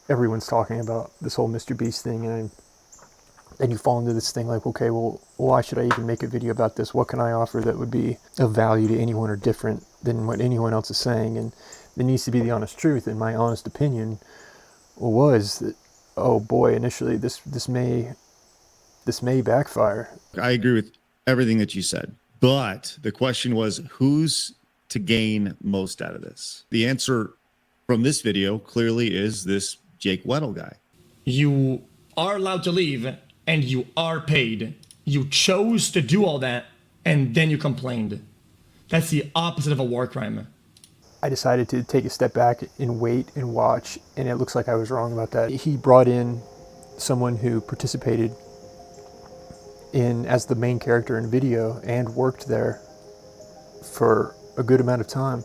everyone's talking about this whole MrBeast thing, and you fall into this thing like, okay, well, why should I even make a video about this? What can I offer that would be of value to anyone or different than what anyone else is saying? And there needs to be the honest truth. And my honest opinion was that, oh boy, initially this may backfire. I agree with everything that you said, but the question was, who's to gain most out of this? The answer from this video clearly is this Jake Weddle guy. You are allowed to leave and you are paid. You chose to do all that and then you complained. That's the opposite of a war crime. I decided to take a step back and wait and watch, and it looks like I was wrong about that. He brought in someone who participated in as the main character in video and worked there for a good amount of time,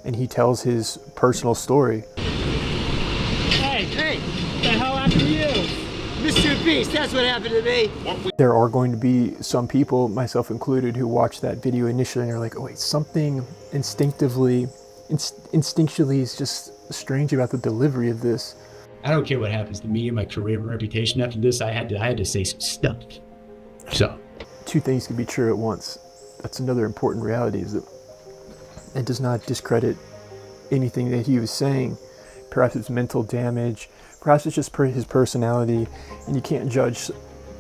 and he tells his personal story. Hey, what the hell happened to you? MrBeast, that's what happened to me. There are going to be some people, myself included, who watch that video initially and are like, oh wait, something instinctually is just strange about the delivery of this. I don't care what happens to me and my career and reputation after this. I had to say some stuff. So, two things can be true at once. That's another important reality, is that it does not discredit anything that he was saying. Perhaps it's mental damage, perhaps it's just his personality, and you can't judge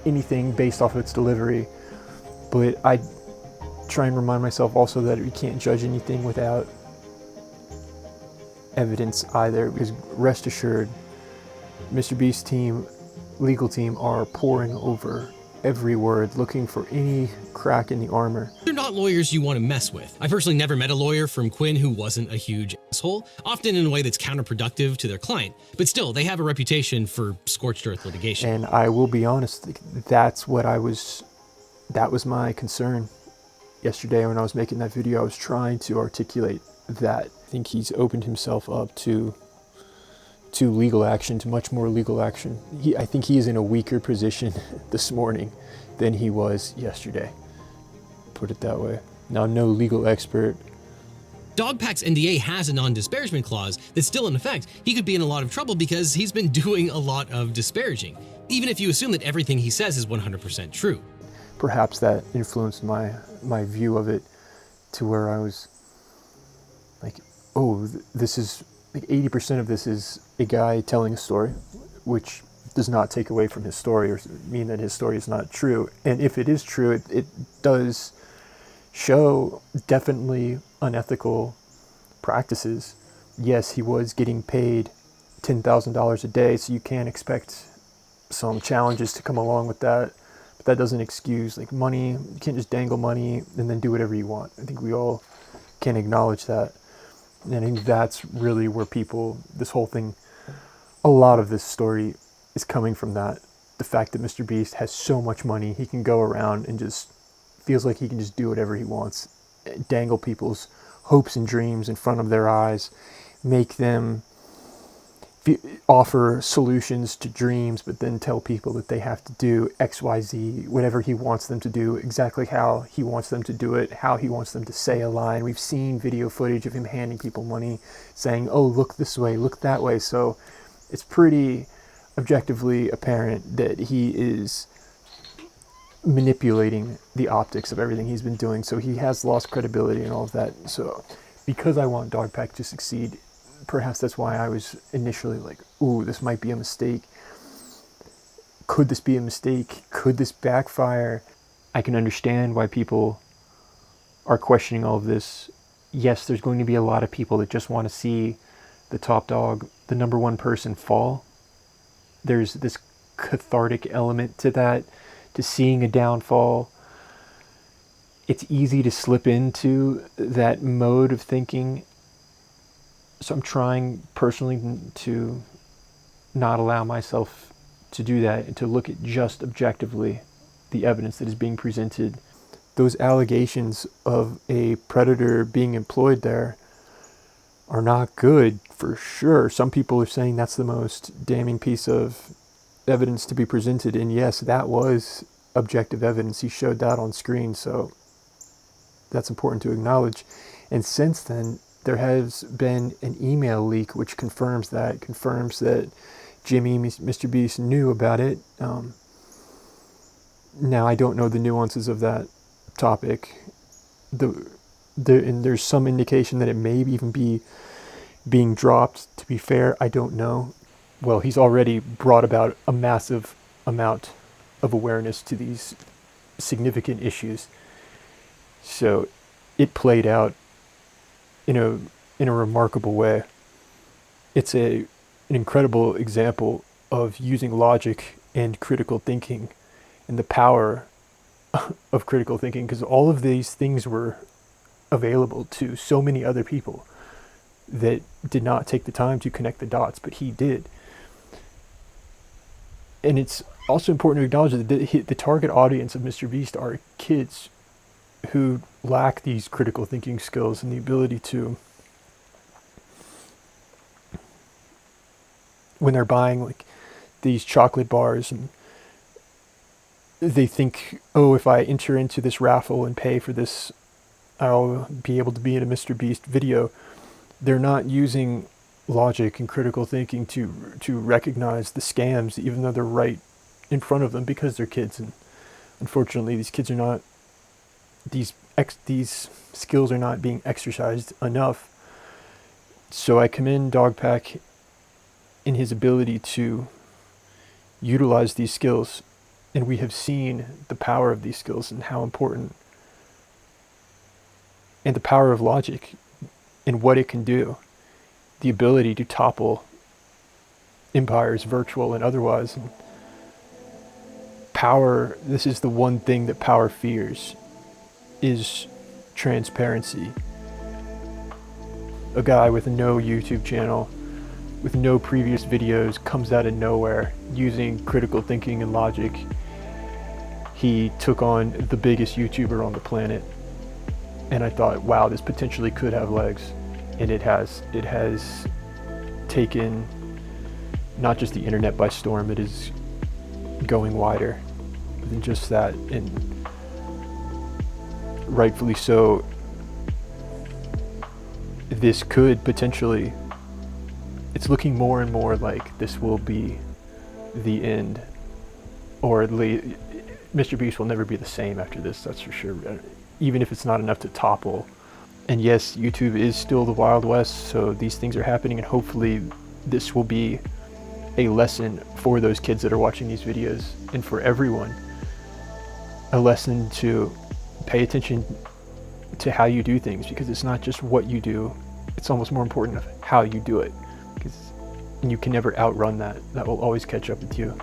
anything based off of its delivery. But I try and remind myself also that we can't judge anything without evidence either, because rest assured, MrBeast team, legal team, are poring over every word, looking for any crack in the armor. They're not lawyers you want to mess with. I personally never met a lawyer from Quinn who wasn't a huge asshole, often in a way that's counterproductive to their client, but still, they have a reputation for scorched earth litigation. And I will be honest, that was my concern yesterday when I was making that video. I was trying to articulate that. I think he's opened himself up to legal action, to much more legal action. I think he is in a weaker position this morning than he was yesterday. Put it that way. Now, I'm no legal expert. Dogpack's NDA has a non-disparagement clause that's still in effect. He could be in a lot of trouble because he's been doing a lot of disparaging, even if you assume that everything he says is 100% true. Perhaps that influenced my view of it to where I was like, oh, this is like 80% of this is a guy telling a story, which does not take away from his story or mean that his story is not true. And if it is true, it does show definitely unethical practices. Yes, he was getting paid $10,000 a day, so you can expect some challenges to come along with that. But that doesn't excuse like money. You can't just dangle money and then do whatever you want. I think we all can acknowledge that. And I think that's really where this whole thing, a lot of this story is coming from that. The fact that MrBeast has so much money, he can go around and just feels like he can just do whatever he wants, dangle people's hopes and dreams in front of their eyes, make them offer solutions to dreams, but then tell people that they have to do X, Y, Z, whatever he wants them to do, exactly how he wants them to do it, how he wants them to say a line. We've seen video footage of him handing people money, saying, oh, look this way, look that way. So it's pretty objectively apparent that he is manipulating the optics of everything he's been doing. So he has lost credibility and all of that. So because I want Dogpack to succeed, perhaps that's why I was initially like, ooh, this might be a mistake. Could this be a mistake? Could this backfire? I can understand why people are questioning all of this. Yes, there's going to be a lot of people that just want to see the top dog, the number one person, fall. There's this cathartic element to that, to seeing a downfall. It's easy to slip into that mode of thinking. So I'm trying personally to not allow myself to do that and to look at just objectively the evidence that is being presented. Those allegations of a predator being employed there are not good, for sure. Some people are saying that's the most damning piece of evidence to be presented, and yes, that was objective evidence. He showed that on screen, so that's important to acknowledge. And since then, there has been an email leak which confirms that Jimmy, Mr. Beast, knew about it. Now, I don't know the nuances of that topic. And there's some indication that it may even be being dropped. To be fair, I don't know. Well, he's already brought about a massive amount of awareness to these significant issues. So it played out in a remarkable way. It's an incredible example of using logic and critical thinking and the power of critical thinking, because all of these things were available to so many other people that did not take the time to connect the dots, but he did. And it's also important to acknowledge that the target audience of MrBeast are kids who lack these critical thinking skills and the ability to, when they're buying like these chocolate bars, and they think, oh, if I enter into this raffle and pay for this, I'll be able to be in a MrBeast video. They're not using logic and critical thinking to recognize the scams, even though they're right in front of them, because they're kids. And unfortunately, these kids are not, these skills are not being exercised enough. So I commend Dogpack in his ability to utilize these skills, and we have seen the power of these skills and how important, and the power of logic and what it can do, the ability to topple empires, virtual and otherwise. And power, this is the one thing that power fears, is transparency. A guy with no YouTube channel, with no previous videos, comes out of nowhere using critical thinking and logic. He took on the biggest YouTuber on the planet, and I thought, wow, this potentially could have legs. And it has. It has taken not just the internet by storm, it is going wider than just that, and rightfully so. This could potentially, it's looking more and more like this will be the end, or at least MrBeast will never be the same after this, that's for sure, even if it's not enough to topple. And yes, YouTube is still the Wild West, so these things are happening, and hopefully this will be a lesson for those kids that are watching these videos, and for everyone, a lesson to pay attention to how you do things, because it's not just what you do, it's almost more important of how you do it, because you can never outrun that. That will always catch up with you.